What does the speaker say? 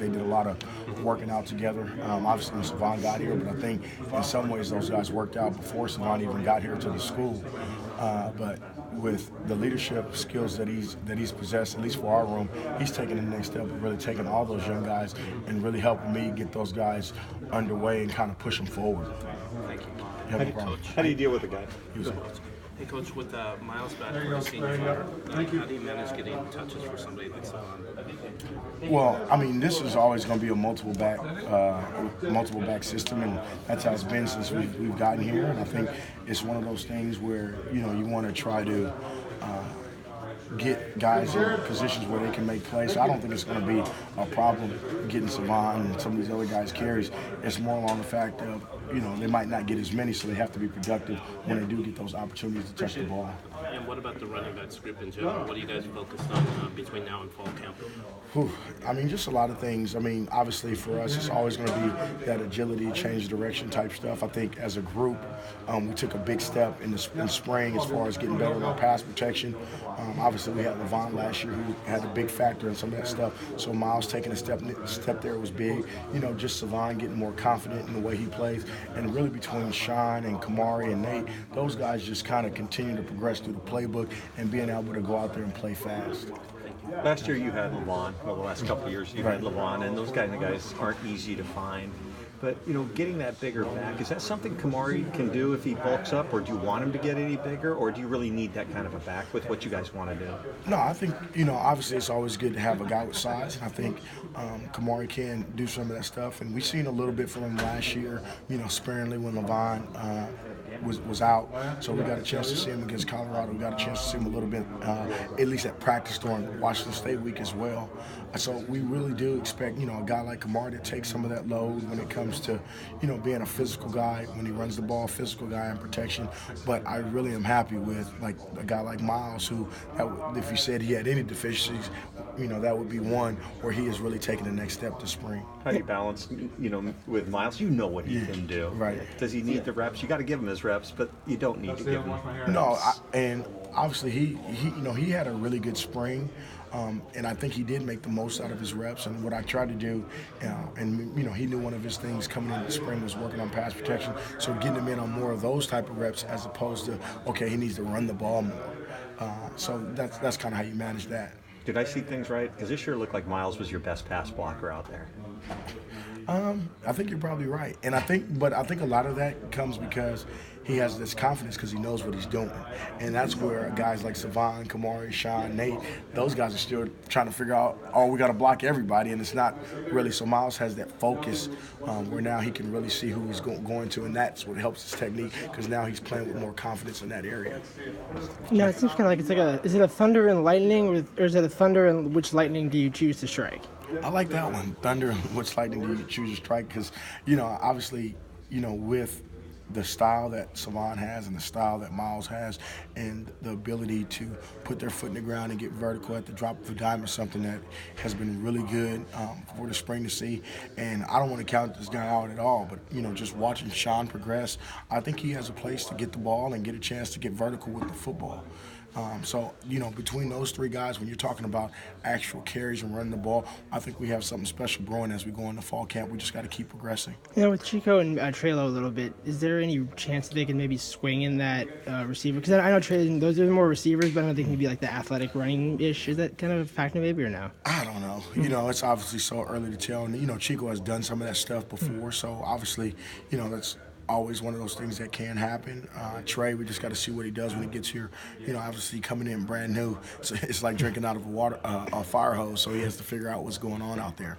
they did a lot of working out together. Obviously, when Salvon got here, but I think in some ways those guys worked out before Salvon even got here to the school. But with the leadership skills that he's possessed, at least for our room, he's taking the next step of really taking all those young guys and really helping me get those guys underway and kind of push them forward. Thank you. How do you deal with the guy? Hey, Coach, with Myles back for a senior year, how do you manage getting touches for somebody like Salvon? Well, I mean, this is always going to be a multiple back system, and that's how it's been since we've gotten here. And I think it's one of those things where you want to try to get guys in positions where they can make plays. So I don't think it's going to be a problem getting Salvon and some of these other guys carries. It's more along the fact of, they might not get as many, so they have to be productive when they do get those opportunities to touch the ball. And what about the running backs group in general? What are you guys focused on between now and fall camp? I mean, just a lot of things. I mean, obviously for us, it's always going to be that agility, change direction type stuff. I think as a group, we took a big step in the spring as far as getting better in our pass protection. Obviously, we had Levon last year who had a big factor in some of that stuff. So Myles taking a step there was big. Just Salvon getting more confident in the way he plays. And really between Sean and Kamari and Nate, those guys just kind of continue to progress through the playbook and being able to go out there and play fast. Last year you had Levon. Well, the last couple of years you had Levon, and those guys aren't easy to find. But, getting that bigger back, is that something Kamari can do if he bulks up, or do you want him to get any bigger, or do you really need that kind of a back with what you guys want to do? No, I think, obviously it's always good to have a guy with size, and I think Kamari can do some of that stuff. And we've seen a little bit from him last year, sparingly when Levon was out. So we got a chance to see him against Colorado. We got a chance to see him a little bit, at least at practice during Washington State week as well. So we really do expect, a guy like Kamari to take some of that load when it comes to, being a physical guy, when he runs the ball, physical guy in protection. But I really am happy with, like, a guy like Myles who, if you said he had any deficiencies, that would be one where he is really taking the next step this spring. How do you balance, with Myles? You know what he can do. Right. Does he need the reps? You got to give him his reps, but you don't need to give him. No, and obviously he had a really good spring. And I think he did make the most out of his reps. And what I tried to do, and he knew one of his things coming in the spring was working on pass protection. So getting him in on more of those type of reps as opposed to, okay, he needs to run the ball more. So that's kind of how you manage that. Did I see things right? Because this year looked like Myles was your best pass blocker out there. I think you're probably right, and I think a lot of that comes because he has this confidence because he knows what he's doing, and that's where guys like Salvon, Kamari, Sean, Nate, those guys are still trying to figure out, we got to block everybody, and it's not really. So Myles has that focus where now he can really see who he's going to, and that's what helps his technique because now he's playing with more confidence in that area. No, it seems kind of like it's like is it a thunder and lightning, or is it a thunder and which lightning do you choose to strike? I like that one, thunder and which lightning do you choose to strike? Because, obviously, with the style that Salvon has and the style that Myles has and the ability to put their foot in the ground and get vertical at the drop of a dime is something that has been really good for the spring to see. And I don't want to count this guy out at all, but, just watching Sean progress, I think he has a place to get the ball and get a chance to get vertical with the football. So, between those three guys, when you're talking about actual carries and running the ball, I think we have something special brewing as we go into fall camp. We just got to keep progressing. With Chico and Trelo a little bit, is there any chance that they can maybe swing in that receiver? Because I know Trey, those are more receivers, but I don't think maybe like the athletic running-ish. Is that kind of a factor maybe or no? I don't know. It's obviously so early to tell. And, Chico has done some of that stuff before, so obviously, that's always one of those things that can happen. Trey, we just got to see what he does when he gets here. Obviously coming in brand new, so it's like drinking out of a fire hose, so he has to figure out what's going on out there.